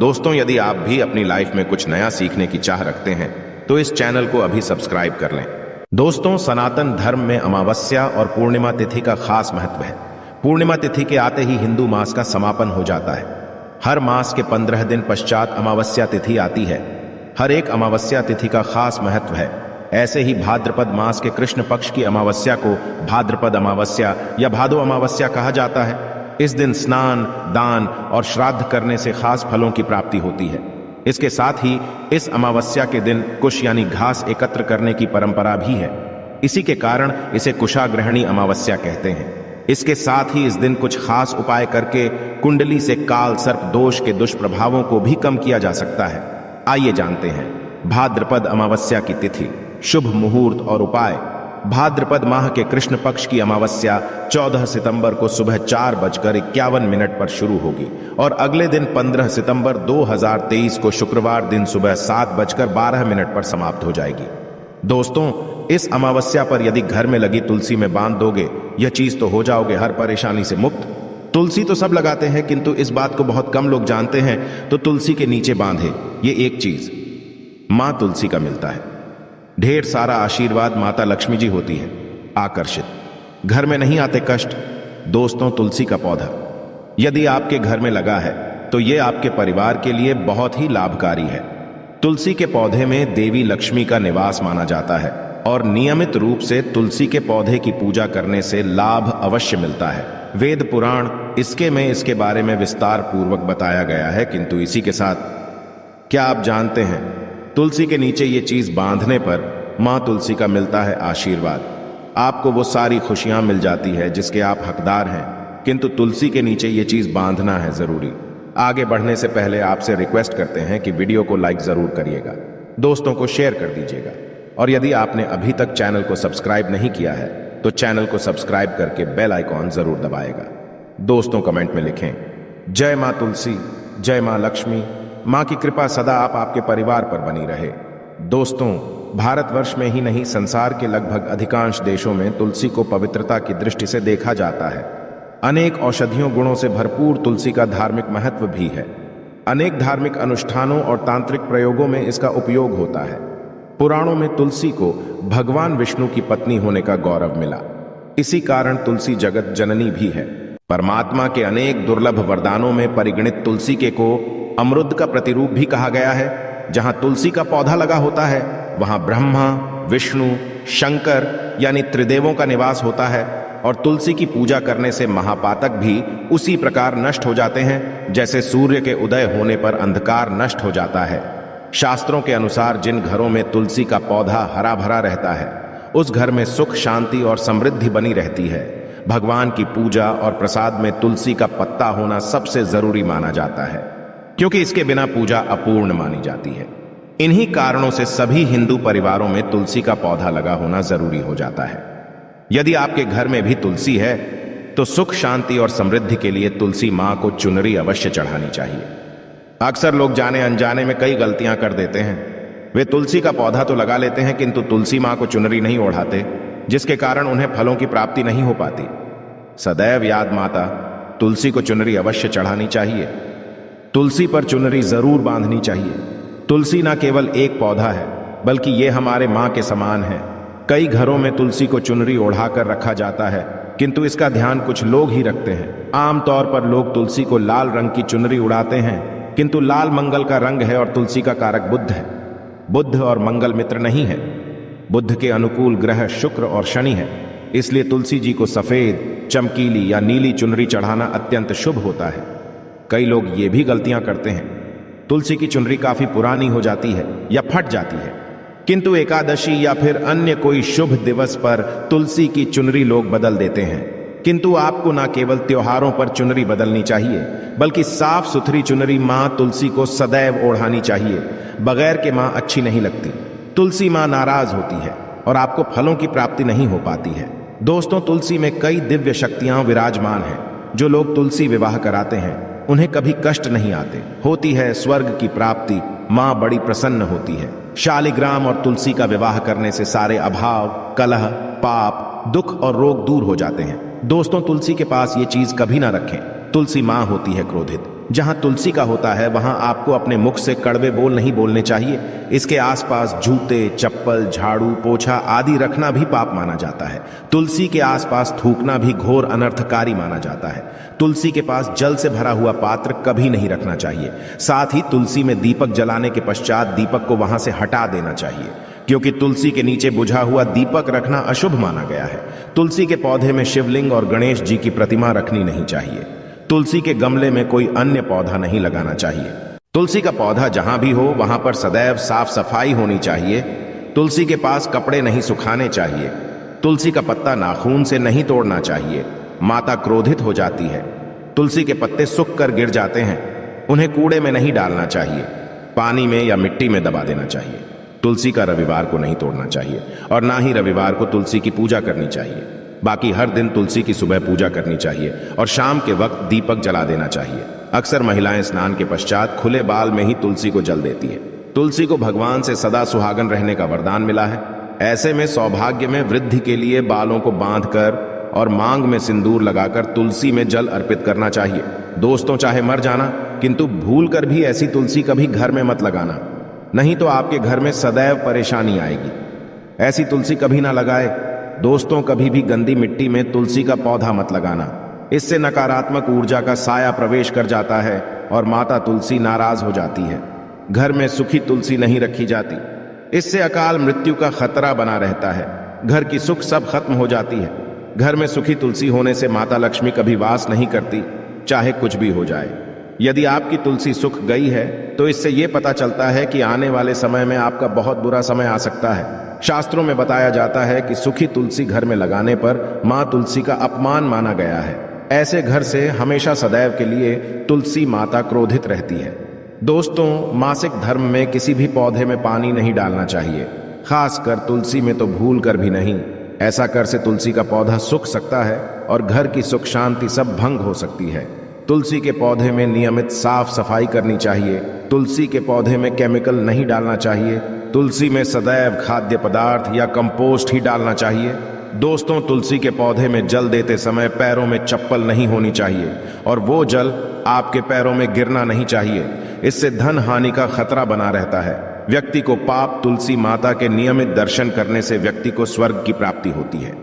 दोस्तों, यदि आप भी अपनी लाइफ में कुछ नया सीखने की चाह रखते हैं तो इस चैनल को अभी सब्सक्राइब कर लें। दोस्तों, सनातन धर्म में अमावस्या और पूर्णिमा तिथि का खास महत्व है। पूर्णिमा तिथि के आते ही हिंदू मास का समापन हो जाता है। हर मास के 15 दिन पश्चात अमावस्या तिथि आती है। हर एक अमावस्या तिथि का खास महत्व है। ऐसे ही भाद्रपद मास के कृष्ण पक्ष की अमावस्या को भाद्रपद अमावस्या या भादो अमावस्या कहा जाता है। इस दिन स्नान, दान और श्राद्ध करने से खास फलों की प्राप्ति होती है। इसके साथ ही इस अमावस्या के दिन कुश यानी घास एकत्र करने की परंपरा भी है। इसी के कारण इसे कुशाग्रहणी अमावस्या कहते हैं। इसके साथ ही इस दिन कुछ खास उपाय करके कुंडली से काल सर्प दोष के दुष्प्रभावों को भी कम किया जा सकता है। आइए जानते हैं भाद्रपद अमावस्या की तिथि, शुभ मुहूर्त और उपाय। भाद्रपद माह के कृष्ण पक्ष की अमावस्या 14 सितंबर को सुबह 4:51 पर शुरू होगी और अगले दिन 15 सितंबर 2023 को शुक्रवार दिन सुबह 7:12 पर समाप्त हो जाएगी। दोस्तों, इस अमावस्या पर यदि घर में लगी तुलसी में बांध दोगे, यह चीज तो हो जाओगे हर परेशानी से मुक्त। तुलसी तो सब लगाते हैं, किंतु इस बात को बहुत कम लोग जानते हैं। तो तुलसी के नीचे बांधे ये एक चीज मां तुलसी का मिलता है। ढेर सारा आशीर्वाद माता लक्ष्मी जी होती है आकर्षित। घर में नहीं आते कष्ट। दोस्तों, तुलसी का पौधा यदि आपके घर में लगा है तो यह आपके परिवार के लिए बहुत ही लाभकारी है। तुलसी के पौधे में देवी लक्ष्मी का निवास माना जाता है और नियमित रूप से तुलसी के पौधे की पूजा करने से लाभ अवश्य मिलता है। वेद पुराण इसके बारे में विस्तार पूर्वक बताया गया है। किंतु इसी के साथ क्या आप जानते हैं, तुलसी के नीचे ये चीज बांधने पर मां तुलसी का मिलता है आशीर्वाद। आपको वो सारी खुशियां मिल जाती है जिसके आप हकदार हैं। किंतु तुलसी के नीचे ये चीज बांधना है जरूरी। आगे बढ़ने से पहले आपसे रिक्वेस्ट करते हैं कि वीडियो को लाइक जरूर करिएगा, दोस्तों को शेयर कर दीजिएगा और यदि आपने अभी तक चैनल को सब्सक्राइब नहीं किया है तो चैनल को सब्सक्राइब करके बेल आइकॉन जरूर दबाएगा। दोस्तों, कमेंट में लिखें जय मां तुलसी, जय मां लक्ष्मी। मां की कृपा सदा आपके परिवार पर बनी रहे। दोस्तों, भारतवर्ष में ही नहीं संसार के लगभग अधिकांश देशों में तुलसी को पवित्रता की दृष्टि से देखा जाता है। अनेक औषधियों गुणों से भरपूर तुलसी का धार्मिक महत्व भी है। अनेक धार्मिक अनुष्ठानों और तांत्रिक प्रयोगों में इसका उपयोग होता है। पुराणों में तुलसी को भगवान विष्णु की पत्नी होने का गौरव मिला। इसी कारण तुलसी जगत जननी भी है। परमात्मा के अनेक दुर्लभ वरदानों में परिगणित तुलसी के को अमृत का प्रतिरूप भी कहा गया है। जहां तुलसी का पौधा लगा होता है वहां ब्रह्मा, विष्णु, शंकर यानी त्रिदेवों का निवास होता है और तुलसी की पूजा करने से महापातक भी उसी प्रकार नष्ट हो जाते हैं जैसे सूर्य के उदय होने पर अंधकार नष्ट हो जाता है। शास्त्रों के अनुसार जिन घरों में तुलसी का पौधा हरा भरा रहता है उस घर में सुख, शांति और समृद्धि बनी रहती है। भगवान की पूजा और प्रसाद में तुलसी का पत्ता होना सबसे जरूरी माना जाता है, क्योंकि इसके बिना पूजा अपूर्ण मानी जाती है। इन्हीं कारणों से सभी हिंदू परिवारों में तुलसी का पौधा लगा होना जरूरी हो जाता है। यदि आपके घर में भी तुलसी है तो सुख, शांति और समृद्धि के लिए तुलसी मां को चुनरी अवश्य चढ़ानी चाहिए। अक्सर लोग जाने अनजाने में कई गलतियां कर देते हैं। वे तुलसी का पौधा तो लगा लेते हैं किंतु तुलसी मां को चुनरी नहीं ओढ़ाते, जिसके कारण उन्हें फलों की प्राप्ति नहीं हो पाती। सदैव याद माता तुलसी को चुनरी अवश्य चढ़ानी चाहिए। तुलसी पर चुनरी जरूर बांधनी चाहिए। तुलसी न केवल एक पौधा है बल्कि ये हमारे मां के समान है। कई घरों में तुलसी को चुनरी ओढ़ाकर रखा जाता है किंतु इसका ध्यान कुछ लोग ही रखते हैं। आमतौर पर लोग तुलसी को लाल रंग की चुनरी उड़ाते हैं, किंतु लाल मंगल का रंग है और तुलसी का कारक बुध है। बुध और मंगल मित्र नहीं है। बुध के अनुकूल ग्रह शुक्र और शनि है। इसलिए तुलसी जी को सफेद, चमकीली या नीली चुनरी चढ़ाना अत्यंत शुभ होता है। कई लोग ये भी गलतियां करते हैं, तुलसी की चुनरी काफी पुरानी हो जाती है या फट जाती है, किंतु एकादशी या फिर अन्य कोई शुभ दिवस पर तुलसी की चुनरी लोग बदल देते हैं। किंतु आपको ना केवल त्योहारों पर चुनरी बदलनी चाहिए बल्कि साफ सुथरी चुनरी मां तुलसी को सदैव ओढ़ानी चाहिए। बगैर के मां अच्छी नहीं लगती। तुलसी मां नाराज होती है और आपको फलों की प्राप्ति नहीं हो पाती है। दोस्तों, तुलसी में कई दिव्य शक्तियां विराजमान हैं। जो लोग तुलसी विवाह कराते हैं उन्हें कभी कष्ट नहीं आते। होती है स्वर्ग की प्राप्ति। मां बड़ी प्रसन्न होती है। शालिग्राम और तुलसी का विवाह करने से सारे अभाव, कलह, पाप, दुख और रोग दूर हो जाते हैं। दोस्तों, तुलसी के पास ये चीज कभी ना रखें। तुलसी मां होती है क्रोधित। जहां तुलसी का होता है वहां आपको अपने मुख से कड़वे बोल नहीं बोलने चाहिए। इसके आसपास जूते, चप्पल, झाड़ू, पोछा आदि रखना भी पाप माना जाता है। तुलसी के आसपास थूकना भी घोर अनर्थकारी माना जाता है। तुलसी के पास जल से भरा हुआ पात्र कभी नहीं रखना चाहिए। साथ ही तुलसी में दीपक जलाने के पश्चात दीपक को वहां से हटा देना चाहिए, क्योंकि तुलसी के नीचे बुझा हुआ दीपक रखना अशुभ माना गया है। तुलसी के पौधे में शिवलिंग और गणेश जी की प्रतिमा रखनी नहीं चाहिए। तुलसी के गमले में कोई अन्य पौधा नहीं लगाना चाहिए। तुलसी का पौधा जहां भी हो वहां पर सदैव साफ सफाई होनी चाहिए। तुलसी के पास कपड़े नहीं सुखाने चाहिए। तुलसी का पत्ता नाखून से नहीं तोड़ना चाहिए, माता क्रोधित हो जाती है। तुलसी के पत्ते सूख कर गिर जाते हैं, उन्हें कूड़े में नहीं डालना चाहिए, पानी में या मिट्टी में दबा देना चाहिए। तुलसी का रविवार को नहीं तोड़ना चाहिए और ना ही रविवार को तुलसी की पूजा करनी चाहिए। बाकी हर दिन तुलसी की सुबह पूजा करनी चाहिए और शाम के वक्त दीपक जला देना चाहिए। अक्सर महिलाएं स्नान के पश्चात खुले बाल में ही तुलसी को जल देती है। तुलसी को भगवान से सदा सुहागन रहने का वरदान मिला है। ऐसे में सौभाग्य में वृद्धि के लिए बालों को बांधकर और मांग में सिंदूर लगाकर तुलसी में जल अर्पित करना चाहिए। दोस्तों, चाहे मर जाना, किंतु भूल कर भी ऐसी तुलसी कभी घर में मत लगाना, नहीं तो आपके घर में सदैव परेशानी आएगी। ऐसी तुलसी कभी ना लगाए। दोस्तों, कभी भी गंदी मिट्टी में तुलसी का पौधा मत लगाना, इससे नकारात्मक ऊर्जा का साया प्रवेश कर जाता है और माता तुलसी नाराज हो जाती है। घर में सूखी तुलसी नहीं रखी जाती, इससे अकाल मृत्यु का खतरा बना रहता है। घर की सुख सब खत्म हो जाती है। घर में सूखी तुलसी होने से माता लक्ष्मी कभी वास नहीं करती, चाहे कुछ भी हो जाए। यदि आपकी तुलसी सूख गई है तो इससे यह पता चलता है कि आने वाले समय में आपका बहुत बुरा समय आ सकता है। शास्त्रों में बताया जाता है कि सूखी तुलसी घर में लगाने पर मां तुलसी का अपमान माना गया है। ऐसे घर से हमेशा सदैव के लिए तुलसी माता क्रोधित रहती है। दोस्तों, मासिक धर्म में किसी भी पौधे में पानी नहीं डालना चाहिए, खासकर तुलसी में तो भूल कर भी नहीं। ऐसा कर से तुलसी का पौधा सूख सकता है और घर की सुख शांति सब भंग हो सकती है। तुलसी के पौधे में नियमित साफ सफाई करनी चाहिए। तुलसी के पौधे में केमिकल नहीं डालना चाहिए। तुलसी में सदैव खाद्य पदार्थ या कंपोस्ट ही डालना चाहिए। दोस्तों, तुलसी के पौधे में जल देते समय पैरों में चप्पल नहीं होनी चाहिए और वो जल आपके पैरों में गिरना नहीं चाहिए। इससे धन हानि का खतरा बना रहता है। व्यक्ति को पाप तुलसी माता के नियमित दर्शन करने से व्यक्ति को स्वर्ग की प्राप्ति होती है।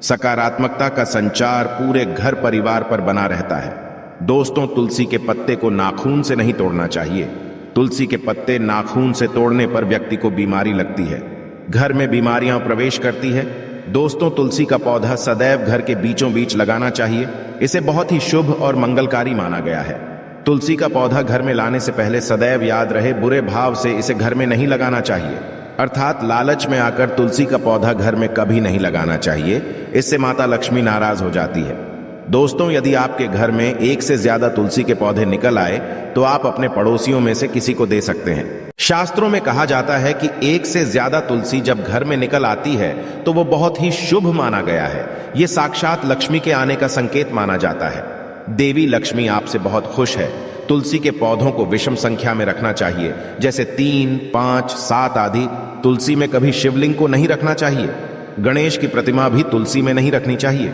सकारात्मकता का संचार पूरे घर परिवार पर बना रहता है। दोस्तों, तुलसी के पत्ते को नाखून से नहीं तोड़ना चाहिए। तुलसी के पत्ते नाखून से तोड़ने पर व्यक्ति को बीमारी लगती है, घर में बीमारियां प्रवेश करती है। दोस्तों, तुलसी का पौधा सदैव घर के बीचों बीच लगाना चाहिए। इसे बहुत ही शुभ और मंगलकारी माना गया है। तुलसी का पौधा घर में लाने से पहले सदैव याद रहे, बुरे भाव से इसे घर में नहीं लगाना चाहिए, अर्थात लालच में आकर तुलसी का पौधा घर में कभी नहीं लगाना चाहिए। इससे माता लक्ष्मी नाराज हो जाती है। दोस्तों, यदि आपके घर में एक से ज्यादा तुलसी के पौधे निकल आए तो आप अपने पड़ोसियों में से किसी को दे सकते हैं। शास्त्रों में कहा जाता है कि एक से ज्यादा तुलसी जब घर में निकल आती है तो वो बहुत ही शुभ माना गया है। ये साक्षात लक्ष्मी के आने का संकेत माना जाता है। देवी लक्ष्मी आपसे बहुत खुश है। तुलसी के पौधों को विषम संख्या में रखना चाहिए, जैसे 3, 5, 7 आदि। तुलसी में कभी शिवलिंग को नहीं रखना चाहिए। गणेश की प्रतिमा भी तुलसी में नहीं रखनी चाहिए,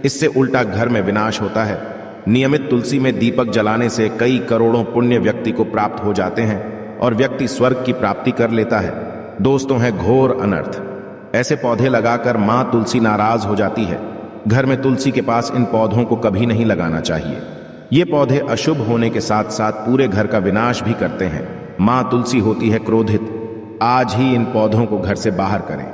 इससे उल्टा घर में विनाश होता है। नियमित तुलसी में दीपक जलाने से कई करोड़ों पुण्य व्यक्ति को प्राप्त हो जाते हैं और व्यक्ति स्वर्ग की प्राप्ति कर लेता है। दोस्तों, है घोर अनर्थ। ऐसे पौधे लगाकर मां तुलसी नाराज हो जाती है। घर में तुलसी के पास इन पौधों को कभी नहीं लगाना चाहिए। ये पौधे अशुभ होने के साथ साथ पूरे घर का विनाश भी करते हैं। मां तुलसी होती है क्रोधित। आज ही इन पौधों को घर से बाहर करें।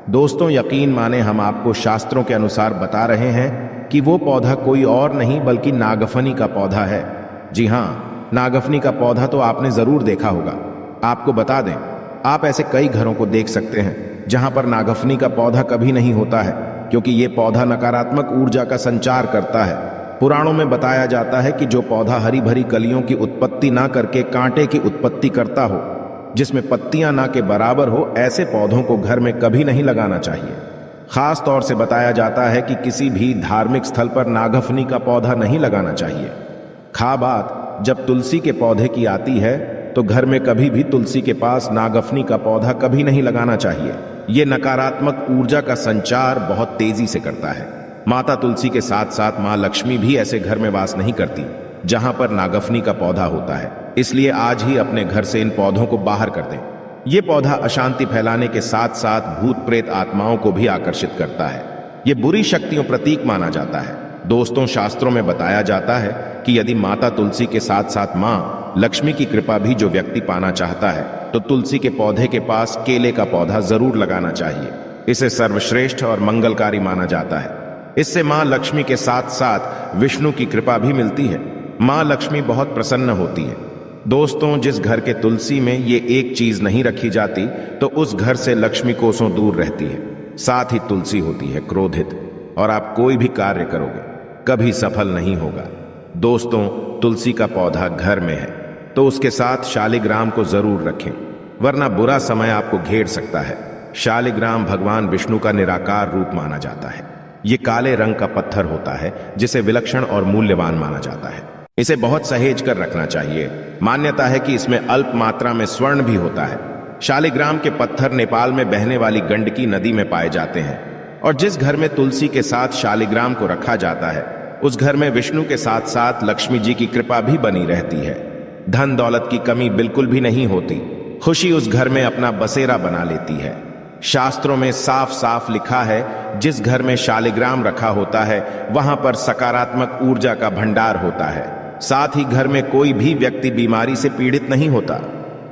दोस्तों, यकीन माने हम आपको शास्त्रों के अनुसार बता रहे हैं कि वो पौधा कोई और नहीं बल्कि नागफनी का पौधा है। जी हाँ, नागफनी का पौधा तो आपने जरूर देखा होगा। आपको बता दें, आप ऐसे कई घरों को देख सकते हैं जहां पर नागफनी का पौधा कभी नहीं होता है, क्योंकि ये पौधा नकारात्मक ऊर्जा का संचार करता है। पुराणों में बताया जाता है कि जो पौधा हरी भरी कलियों की उत्पत्ति ना करके कांटे की उत्पत्ति करता हो, जिसमें पत्तियां ना के बराबर हो, ऐसे पौधों को घर में कभी नहीं लगाना चाहिए। खास तौर से बताया जाता है कि किसी भी धार्मिक स्थल पर नागफनी का पौधा नहीं लगाना चाहिए। खा बात जब तुलसी के पौधे की आती है तो घर में कभी भी तुलसी के पास नागफनी का पौधा कभी नहीं लगाना चाहिए। ये नकारात्मक ऊर्जा का संचार बहुत तेजी से करता है। माता तुलसी के साथ साथ मां लक्ष्मी भी ऐसे घर में वास नहीं करती। जहां पर नागफनी का पौधा होता है। इसलिए आज ही अपने घर से इन पौधों को बाहर कर दें। ये पौधा अशांति फैलाने के साथ साथ भूत प्रेत आत्माओं को भी आकर्षित करता है। ये बुरी शक्तियों प्रतीक माना जाता है। दोस्तों, शास्त्रों में बताया जाता है कि यदि माता तुलसी के साथ साथ माँ लक्ष्मी की कृपा भी जो व्यक्ति पाना चाहता है तो तुलसी के पौधे के पास केले का पौधा जरूर लगाना चाहिए। इसे सर्वश्रेष्ठ और मंगलकारी माना जाता है। इससे माँ लक्ष्मी के साथ साथ विष्णु की कृपा भी मिलती है। माँ लक्ष्मी बहुत प्रसन्न होती है। दोस्तों, जिस घर के तुलसी में ये एक चीज नहीं रखी जाती तो उस घर से लक्ष्मी कोसों दूर रहती है। साथ ही तुलसी होती है क्रोधित और आप कोई भी कार्य करोगे कभी सफल नहीं होगा। दोस्तों, तुलसी का पौधा घर में है तो उसके साथ शालिग्राम को जरूर रखें, वरना बुरा समय आपको घेर सकता है। शालिग्राम भगवान विष्णु का निराकार रूप माना जाता है। ये काले रंग का पत्थर होता है जिसे विलक्षण और मूल्यवान माना जाता है। इसे बहुत सहेज कर रखना चाहिए। मान्यता है कि इसमें अल्प मात्रा में स्वर्ण भी होता है। शालिग्राम के पत्थर नेपाल में बहने वाली गंडकी नदी में पाए जाते हैं और जिस घर में तुलसी के साथ शालिग्राम को रखा जाता है उस घर में विष्णु के साथ साथ लक्ष्मी जी की कृपा भी बनी रहती है। धन दौलत की कमी बिल्कुल भी नहीं होती। खुशी उस घर में अपना बसेरा बना लेती है। शास्त्रों में साफ साफ लिखा है, जिस घर में शालिग्राम रखा होता है वहां पर सकारात्मक ऊर्जा का भंडार होता है। साथ ही घर में कोई भी व्यक्ति बीमारी से पीड़ित नहीं होता।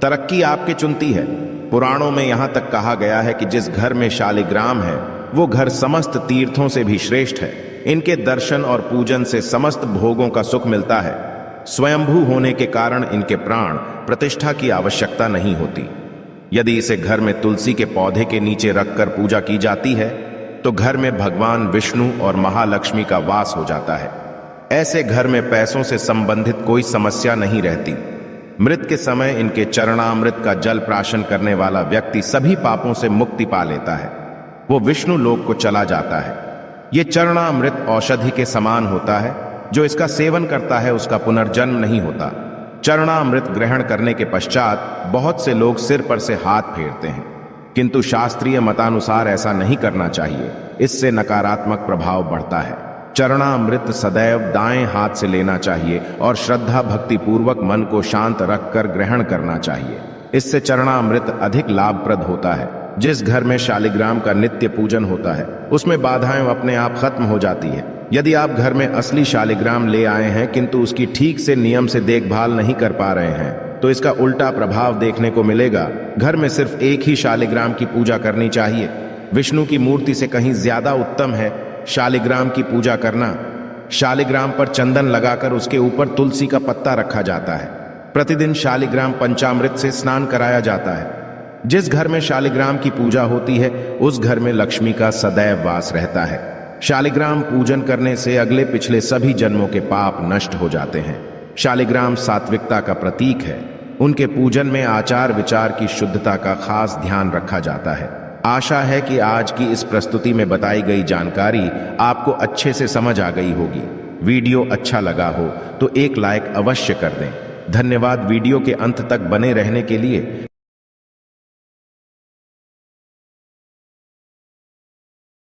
तरक्की आपके चुनती है। पुराणों में यहां तक कहा गया है कि जिस घर में शालिग्राम है वो घर समस्त तीर्थों से भी श्रेष्ठ है। इनके दर्शन और पूजन से समस्त भोगों का सुख मिलता है। स्वयंभू होने के कारण इनके प्राण प्रतिष्ठा की आवश्यकता नहीं होती। यदि इसे घर में तुलसी के पौधे के नीचे रखकर पूजा की जाती है तो घर में भगवान विष्णु और महालक्ष्मी का वास हो जाता है। ऐसे घर में पैसों से संबंधित कोई समस्या नहीं रहती। मृत के समय इनके चरणामृत का जल प्राशन करने वाला व्यक्ति सभी पापों से मुक्ति पा लेता है। वो विष्णु लोक को चला जाता है। ये चरणामृत औषधि के समान होता है। जो इसका सेवन करता है उसका पुनर्जन्म नहीं होता। चरणामृत ग्रहण करने के पश्चात बहुत से लोग सिर पर से हाथ फेरते हैं, किंतु शास्त्रीय मतानुसार ऐसा नहीं करना चाहिए। इससे नकारात्मक प्रभाव बढ़ता है। चरणामृत सदैव दाएं हाथ से लेना चाहिए और श्रद्धा भक्ति पूर्वक मन को शांत रखकर ग्रहण करना चाहिए। इससे चरणामृत अधिक लाभप्रद होता है। जिस घर में शालिग्राम का नित्य पूजन होता है उसमें बाधाएं अपने आप खत्म हो जाती है। यदि आप घर में असली शालिग्राम ले आए हैं किंतु उसकी ठीक से नियम से देखभाल नहीं कर पा रहे हैं तो इसका उल्टा प्रभाव देखने को मिलेगा। घर में सिर्फ एक ही शालिग्राम की पूजा करनी चाहिए। विष्णु की मूर्ति से कहीं ज्यादा उत्तम है शालिग्राम की पूजा करना। शालिग्राम पर चंदन लगाकर उसके ऊपर तुलसी का पत्ता रखा जाता है। प्रतिदिन शालिग्राम पंचामृत से स्नान कराया जाता है। जिस घर में शालिग्राम की पूजा होती है उस घर में लक्ष्मी का सदैव वास रहता है। शालिग्राम पूजन करने से अगले पिछले सभी जन्मों के पाप नष्ट हो जाते हैं। शालिग्राम सात्विकता का प्रतीक है। उनके पूजन में आचार विचार की शुद्धता का खास ध्यान रखा जाता है। आशा है कि आज की इस प्रस्तुति में बताई गई जानकारी आपको अच्छे से समझ आ गई होगी। वीडियो अच्छा लगा हो तो एक लाइक अवश्य कर दें। धन्यवाद वीडियो के अंत तक बने रहने के लिए।